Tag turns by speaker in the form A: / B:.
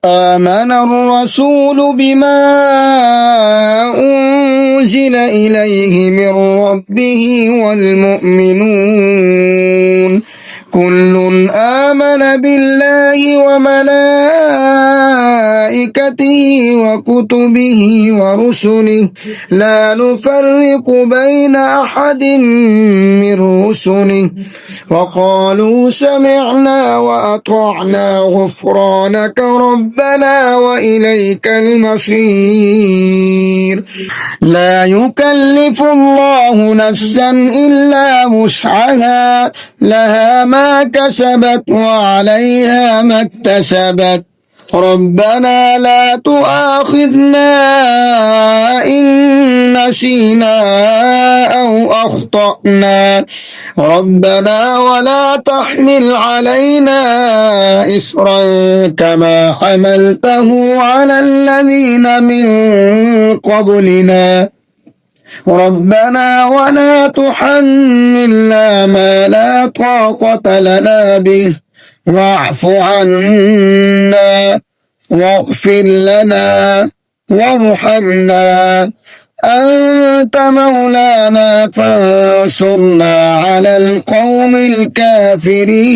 A: آمن الرسول بما أنزل إليه من ربه والمؤمنون كل آمن بالله وملائكته وكتبه ورسله لا نفرق بين أحد من رسله وقالوا سمعنا وأطعنا غفرانك ربنا وإليك المصير. لا يكلف الله نفسا إلا وسعها لها ما كسبت وعليها ما اكتسبت ربنا لا تؤاخذنا إن نسينا أو أخطأنا ربنا ولا تحمل علينا إصرا كما حملته على الذين من قبلنا ربنا ولا تحملنا ما لا طاقة لنا به واعف عنا واغفر لنا وارحمنا أنت مولانا فانصرنا على القوم الكافرين.